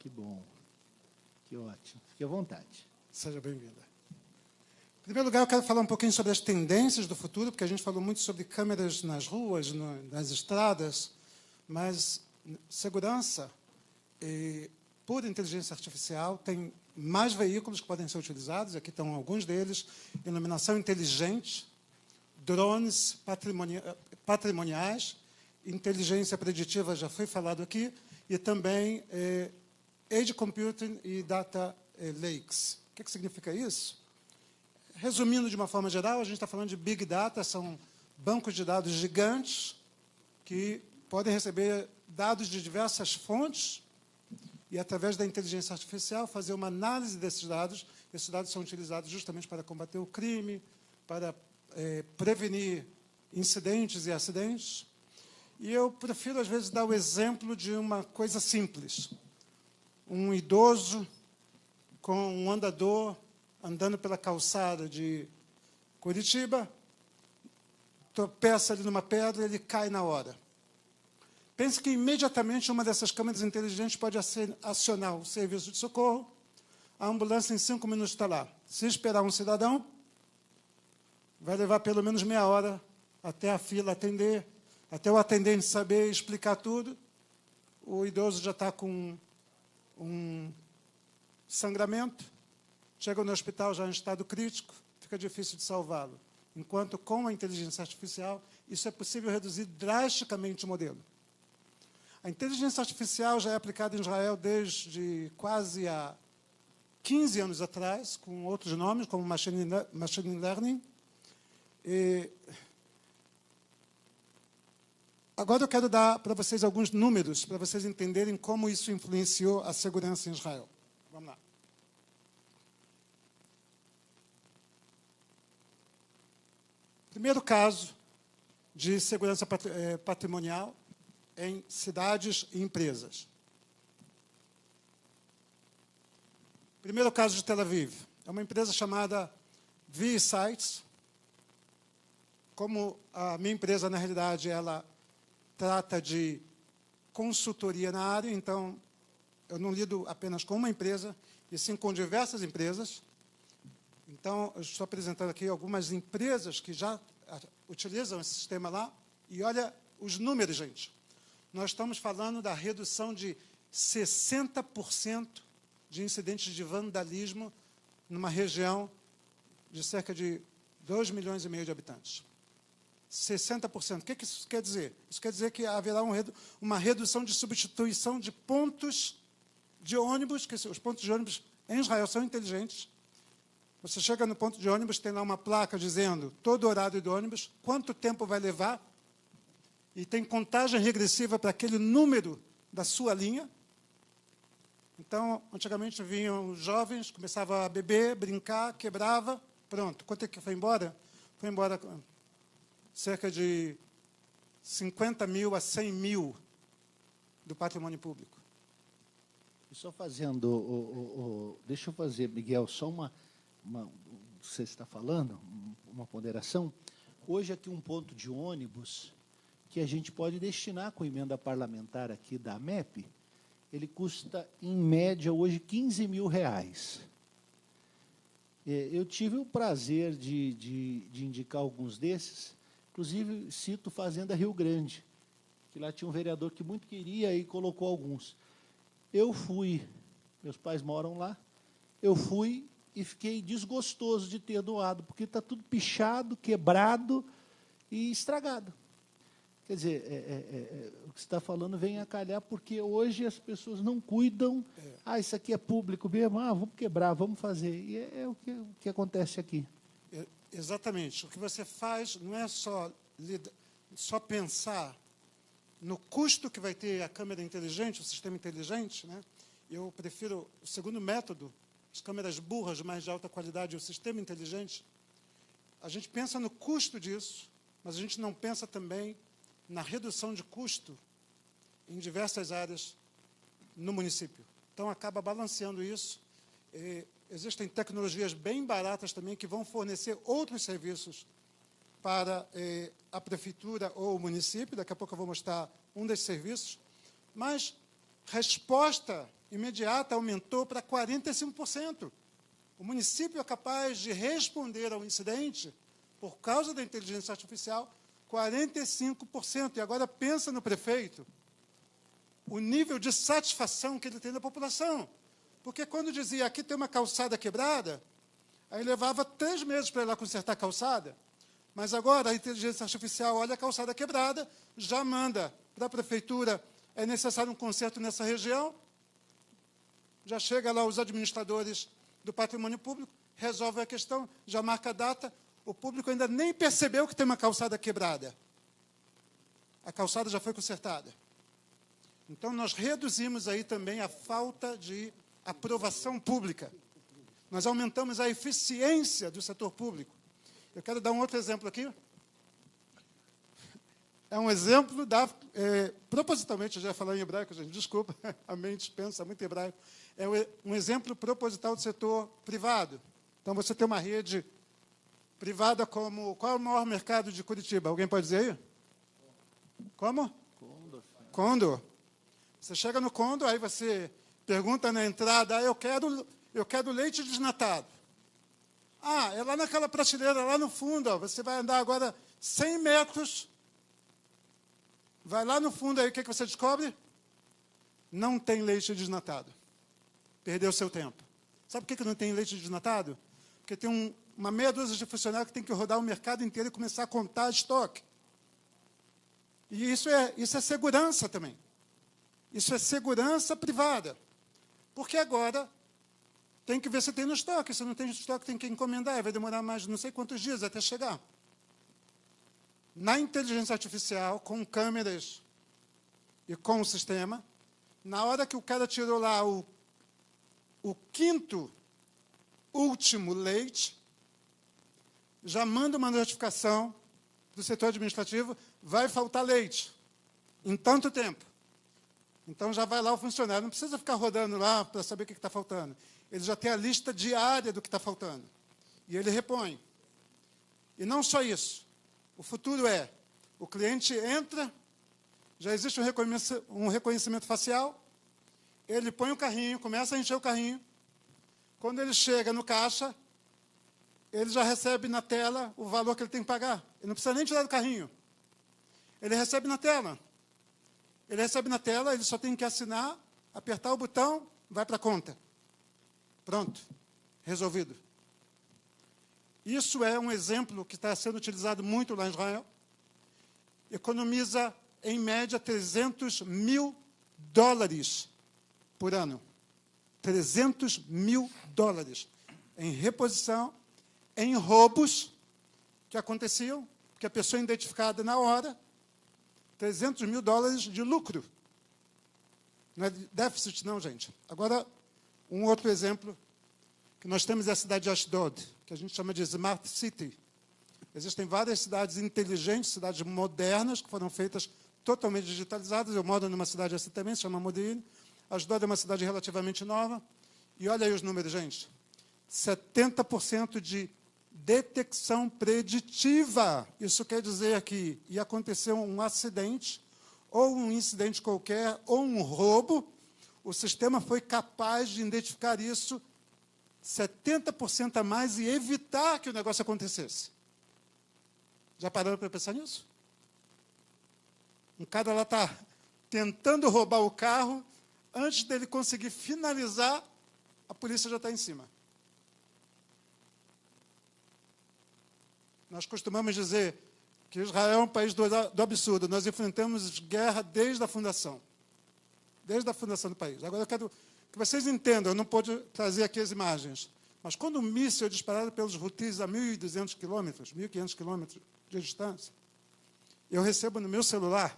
Que bom. Que ótimo. Fique à vontade. Seja bem-vinda. Em primeiro lugar, eu quero falar um pouquinho sobre as tendências do futuro, porque a gente falou muito sobre câmeras nas ruas, nas estradas, mas segurança por inteligência artificial tem mais veículos que podem ser utilizados, aqui estão alguns deles: iluminação inteligente, drones patrimoniais, inteligência preditiva, já foi falado aqui, e também edge computing e data lakes. O que significa isso? Resumindo de uma forma geral, a gente está falando de Big Data, são bancos de dados gigantes que podem receber dados de diversas fontes e, através da inteligência artificial, fazer uma análise desses dados. Esses dados são utilizados justamente para combater o crime, para prevenir incidentes e acidentes. E eu prefiro, às vezes, dar o exemplo de uma coisa simples. Um idoso com um andador andando pela calçada de Curitiba, tropeça ali numa pedra e ele cai na hora. Pense que, imediatamente, uma dessas câmeras inteligentes pode acionar o serviço de socorro, a ambulância, em 5 minutos, está lá. Se esperar um cidadão, vai levar pelo menos meia hora até a fila atender, até o atendente saber explicar tudo. O idoso já está com um sangramento, chega no hospital já em estado crítico, fica difícil de salvá-lo. Enquanto, com a inteligência artificial, isso é possível reduzir drasticamente o modelo. A inteligência artificial já é aplicada em Israel desde quase há 15 anos atrás, com outros nomes, como machine learning. Agora eu quero dar para vocês alguns números, para vocês entenderem como isso influenciou a segurança em Israel. Vamos lá. Primeiro caso de segurança patrimonial em cidades e empresas. Primeiro caso de Tel Aviv. É uma empresa chamada V-Sites. Como a minha empresa, na realidade, ela trata de consultoria na área, então eu não lido apenas com uma empresa, e sim com diversas empresas. Então, eu estou apresentando aqui algumas empresas que já utilizam esse sistema lá. E olha os números, gente. Nós estamos falando da redução de 60% de incidentes de vandalismo numa região de cerca de 2,5 milhões de habitantes. 60%. O que isso quer dizer? Isso quer dizer que haverá uma redução de substituição de pontos de ônibus, que os pontos de ônibus em Israel são inteligentes. Você chega no ponto de ônibus, tem lá uma placa dizendo todo o horário do ônibus, quanto tempo vai levar, e tem contagem regressiva para aquele número da sua linha. Então, antigamente vinham os jovens, começavam a beber, brincar, quebrava, pronto. Quanto é que foi embora? Foi embora cerca de 50 mil a 100 mil do patrimônio público. E só fazendo, deixa eu fazer, Miguel, só você está falando, uma ponderação. Hoje, aqui, um ponto de ônibus que a gente pode destinar com emenda parlamentar aqui da AMEP, ele custa, em média, hoje, R$15 mil. Eu tive o prazer de indicar alguns desses, inclusive cito Fazenda Rio Grande, que lá tinha um vereador que muito queria e colocou alguns. Eu fui, meus pais moram lá, eu fui e fiquei desgostoso de ter doado, porque está tudo pichado, quebrado e estragado. Quer dizer, o que você está falando vem a calhar, porque hoje as pessoas não cuidam. Isso aqui é público mesmo, vamos quebrar, vamos fazer. E é o que acontece aqui. Exatamente. O que você faz não é só pensar no custo que vai ter a câmera inteligente, o sistema inteligente, né? Eu prefiro o segundo método, as câmeras burras, mas de alta qualidade, e o sistema inteligente. A gente pensa no custo disso, mas a gente não pensa também na redução de custo em diversas áreas no município. Então, acaba balanceando isso. Existem tecnologias bem baratas também que vão fornecer outros serviços para a prefeitura ou o município. Daqui a pouco eu vou mostrar um desses serviços. Mas resposta imediata aumentou para 45%. O município é capaz de responder ao incidente, por causa da inteligência artificial, 45%. E agora pensa no prefeito, o nível de satisfação que ele tem da população. Porque quando dizia, aqui tem uma calçada quebrada, aí levava 3 meses para ir lá consertar a calçada, mas agora a inteligência artificial olha a calçada quebrada, já manda para a prefeitura, é necessário um conserto nessa região, já chega lá os administradores do patrimônio público, resolve a questão, já marca a data, o público ainda nem percebeu que tem uma calçada quebrada. A calçada já foi consertada. Então, nós reduzimos aí também a falta de aprovação pública. Nós aumentamos a eficiência do setor público. Eu quero dar um outro exemplo aqui. É um exemplo propositalmente, eu já ia falar em hebraico, gente, desculpa, a mente pensa muito em hebraico. É um exemplo proposital do setor privado. Então, você tem uma rede privada como... Qual é o maior mercado de Curitiba? Alguém pode dizer aí? Como? Condor. Você chega no Condor, aí você pergunta na entrada, eu quero leite desnatado. Ah, é lá naquela prateleira, lá no fundo, ó, você vai andar agora 100 metros, vai lá no fundo, aí o que você descobre? Não tem leite desnatado. Perdeu seu tempo. Sabe por que não tem leite desnatado? Porque tem uma meia dúzia de funcionários que tem que rodar o mercado inteiro e começar a contar estoque. E isso é segurança também. Isso é segurança privada. Porque agora tem que ver se tem no estoque. Se não tem no estoque, tem que encomendar. Vai demorar mais não sei quantos dias até chegar. Na inteligência artificial, com câmeras e com o sistema, na hora que o cara tirou lá o quinto último leite, já manda uma notificação do setor administrativo, vai faltar leite em tanto tempo. Então, já vai lá o funcionário, não precisa ficar rodando lá para saber o que está faltando. Ele já tem a lista diária do que está faltando. E ele repõe. E não só isso. O futuro o cliente entra, já existe um reconhecimento facial, ele põe o carrinho, começa a encher o carrinho. Quando ele chega no caixa, ele já recebe na tela o valor que ele tem que pagar. Ele não precisa nem tirar do carrinho. Ele recebe na tela. Ele recebe na tela, ele só tem que assinar, apertar o botão, vai para a conta. Pronto. Resolvido. Isso é um exemplo que está sendo utilizado muito lá em Israel. Economiza, em média, $300 mil por ano. $300 mil em reposição, em roubos que aconteciam, que a pessoa é identificada na hora, $300 mil de lucro. Não é déficit, não, gente. Agora, um outro exemplo, que nós temos é a cidade de Ashdod, que a gente chama de Smart City. Existem várias cidades inteligentes, cidades modernas, que foram feitas totalmente digitalizadas. Eu moro numa cidade assim também, se chama Modi'in. Ashdod é uma cidade relativamente nova. E olha aí os números, gente. 70% de detecção preditiva. Isso quer dizer que ia acontecer um acidente, ou um incidente qualquer, ou um roubo, o sistema foi capaz de identificar isso 70% a mais e evitar que o negócio acontecesse. Já pararam para pensar nisso? Um cara lá está tentando roubar o carro, antes dele conseguir finalizar, a polícia já está em cima. Nós costumamos dizer que Israel é um país do absurdo. Nós enfrentamos guerra desde a fundação. Desde a fundação do país. Agora, eu quero que vocês entendam, eu não pude trazer aqui as imagens, mas quando um míssil é disparado pelos Houthis a 1.200 quilômetros, 1.500 quilômetros de distância, eu recebo no meu celular,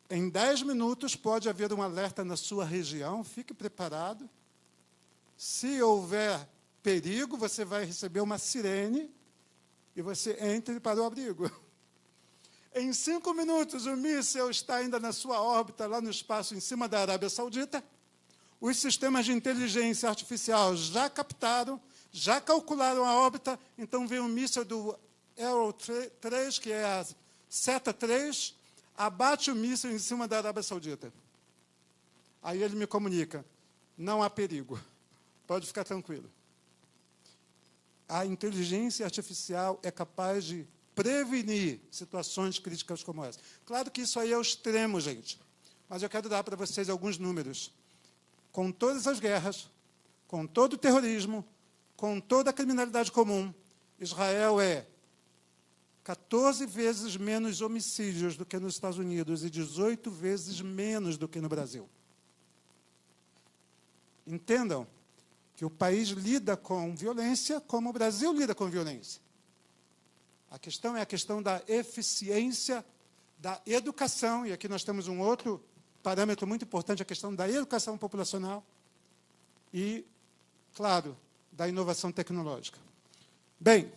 em 10 minutos pode haver um alerta na sua região, fique preparado. Se houver perigo, você vai receber uma sirene e você entre para o abrigo. Em 5 minutos, o míssil está ainda na sua órbita, lá no espaço, em cima da Arábia Saudita. Os sistemas de inteligência artificial já captaram, já calcularam a órbita, então vem um míssil do Arrow 3, que é a Seta 3, abate o míssil em cima da Arábia Saudita. Aí ele me comunica, não há perigo, pode ficar tranquilo. A inteligência artificial é capaz de prevenir situações críticas como essa. Claro que isso aí é o extremo, gente, mas eu quero dar para vocês alguns números. Com todas as guerras, com todo o terrorismo, com toda a criminalidade comum, Israel é 14 vezes menos homicídios do que nos Estados Unidos e 18 vezes menos do que no Brasil. Entendam que o país lida com violência como o Brasil lida com violência. A questão é a questão da eficiência da educação, e aqui nós temos um outro parâmetro muito importante, a questão da educação populacional e, claro, da inovação tecnológica. Bem,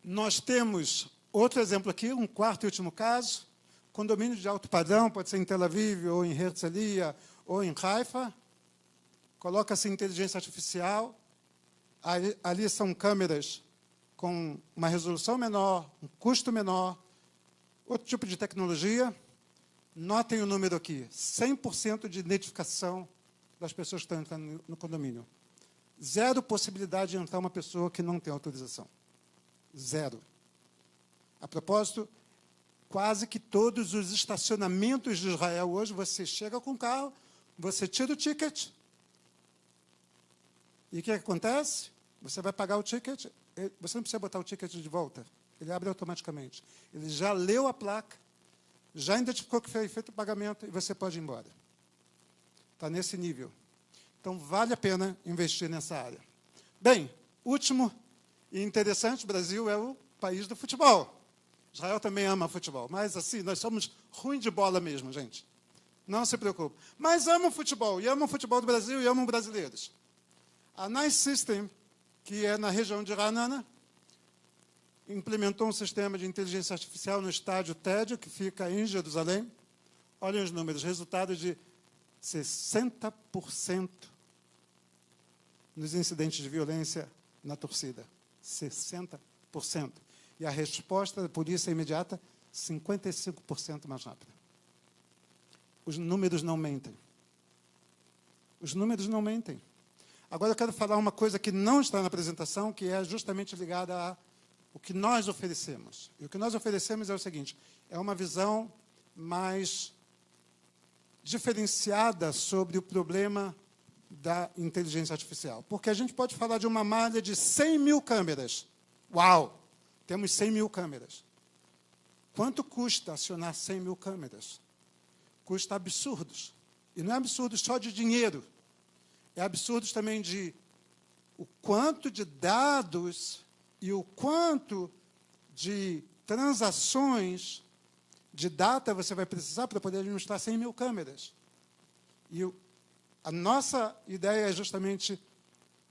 nós temos outro exemplo aqui, um quarto e último caso, condomínio de alto padrão, pode ser em Tel Aviv, ou em Herzliya, ou em Haifa. Coloca-se inteligência artificial, ali são câmeras com uma resolução menor, um custo menor, outro tipo de tecnologia. Notem o número aqui, 100% de identificação das pessoas que estão entrando no condomínio. Zero possibilidade de entrar uma pessoa que não tem autorização. Zero. A propósito, quase que todos os estacionamentos de Israel hoje, você chega com o carro, você tira o ticket, e o que acontece? Você vai pagar o ticket, você não precisa botar o ticket de volta, ele abre automaticamente. Ele já leu a placa, já identificou que foi feito o pagamento, e você pode ir embora. Está nesse nível. Então, vale a pena investir nessa área. Bem, último e interessante, o Brasil é o país do futebol. Israel também ama futebol, mas assim, nós somos ruins de bola mesmo, gente. Não se preocupe. Mas amam futebol, e amam o futebol do Brasil, e amam brasileiros. A Nice System, que é na região de Ra'anana, implementou um sistema de inteligência artificial no estádio TED, que fica em Jerusalém. Olhem os números, resultado de 60% nos incidentes de violência na torcida. 60%. E a resposta da polícia imediata, 55% mais rápida. Os números não mentem. Os números não mentem. Agora eu quero falar uma coisa que não está na apresentação, que é justamente ligada ao que nós oferecemos. E o que nós oferecemos é o seguinte, é uma visão mais diferenciada sobre o problema da inteligência artificial. Porque a gente pode falar de uma malha de 100 mil câmeras. Uau! Temos 100 mil câmeras. Quanto custa acionar 100 mil câmeras? Custa absurdos. E não é absurdo só de dinheiro. É absurdo também de o quanto de dados e o quanto de transações de data você vai precisar para poder administrar 100 mil câmeras. E a nossa ideia é justamente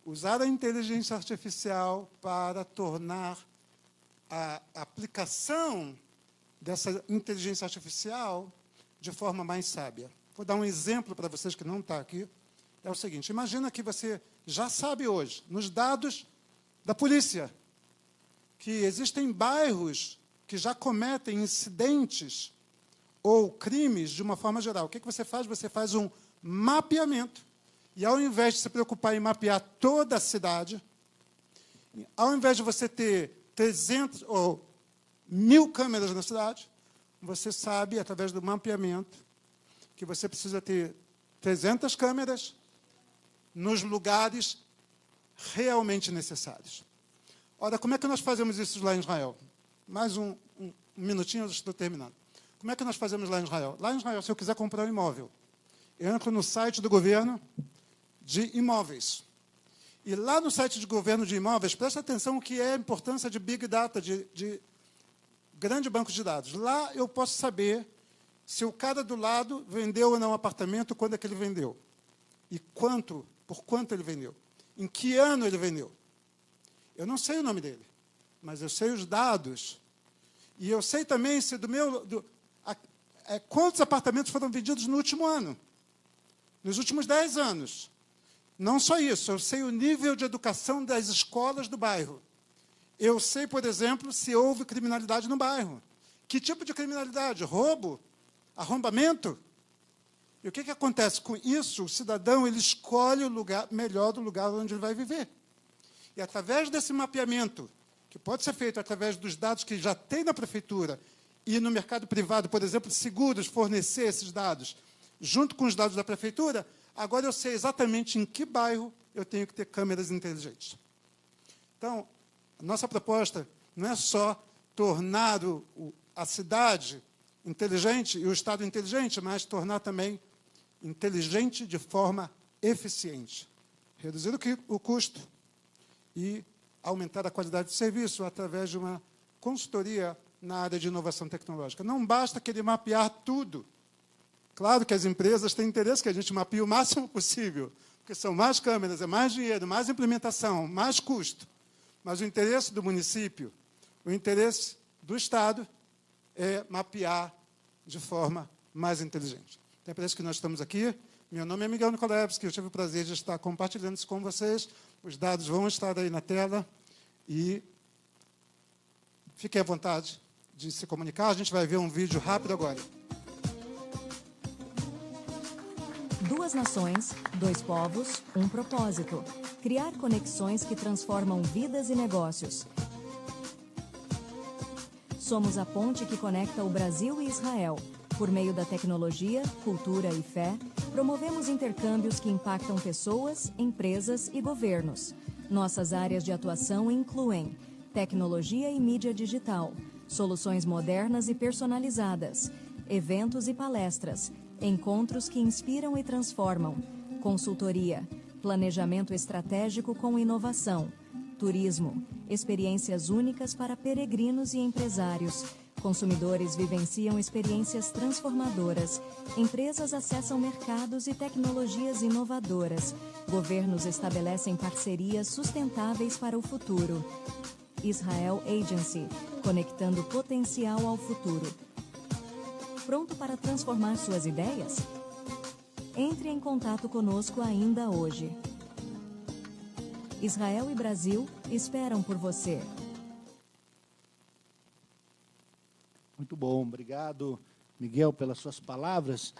usar a inteligência artificial para tornar a aplicação dessa inteligência artificial de forma mais sábia. Vou dar um exemplo para vocês que não está aqui. É o seguinte, imagina que você já sabe hoje, nos dados da polícia, que existem bairros que já cometem incidentes ou crimes de uma forma geral. O que você faz? Você faz um mapeamento. E, ao invés de se preocupar em mapear toda a cidade, ao invés de você ter 300 ou 1.000 câmeras na cidade, você sabe, através do mapeamento, que você precisa ter 300 câmeras nos lugares realmente necessários. Ora, como é que nós fazemos isso lá em Israel? Mais um minutinho, eu estou terminando. Como é que nós fazemos lá em Israel? Lá em Israel, se eu quiser comprar um imóvel, eu entro no site do governo de imóveis. E lá no site de governo de imóveis, presta atenção o que é a importância de Big Data, de grande banco de dados. Lá eu posso saber se o cara do lado vendeu ou não um apartamento, quando é que ele vendeu. E por quanto ele vendeu. Em que ano ele vendeu. Eu não sei o nome dele, mas eu sei os dados. E eu sei também se quantos apartamentos foram vendidos no último ano. Nos últimos 10 anos. Não só isso, eu sei o nível de educação das escolas do bairro. Eu sei, por exemplo, se houve criminalidade no bairro. Que tipo de criminalidade? Roubo? Arrombamento? E o que acontece com isso? O cidadão ele escolhe o lugar melhor do lugar onde ele vai viver. E, através desse mapeamento, que pode ser feito através dos dados que já tem na prefeitura e no mercado privado, por exemplo, seguros, fornecer esses dados, junto com os dados da prefeitura, agora eu sei exatamente em que bairro eu tenho que ter câmeras inteligentes. Então, a nossa proposta não é só tornar a cidade inteligente e o Estado inteligente, mas tornar também inteligente de forma eficiente. Reduzir o custo e aumentar a qualidade de serviço através de uma consultoria na área de inovação tecnológica. Não basta querer mapear tudo. Claro que as empresas têm interesse que a gente mapeie o máximo possível, porque são mais câmeras, é mais dinheiro, mais implementação, mais custo. Mas o interesse do município, o interesse do Estado é mapear de forma mais inteligente. Então, é por isso que nós estamos aqui. Meu nome é Miguel Nikolevski, eu tive o prazer de estar compartilhando isso com vocês. Os dados vão estar aí na tela e fiquem à vontade de se comunicar. A gente vai ver um vídeo rápido agora. Duas nações, dois povos, um propósito. Criar conexões que transformam vidas e negócios. Somos a ponte que conecta o Brasil e Israel. Por meio da tecnologia, cultura e fé, promovemos intercâmbios que impactam pessoas, empresas e governos. Nossas áreas de atuação incluem tecnologia e mídia digital, soluções modernas e personalizadas, eventos e palestras, encontros que inspiram e transformam, consultoria, planejamento estratégico com inovação, turismo, experiências únicas para peregrinos e empresários. Consumidores vivenciam experiências transformadoras, empresas acessam mercados e tecnologias inovadoras, governos estabelecem parcerias sustentáveis para o futuro. Israel Agency, conectando potencial ao futuro. Pronto para transformar suas ideias? Entre em contato conosco ainda hoje. Israel e Brasil esperam por você. Muito bom, obrigado, Miguel, pelas suas palavras.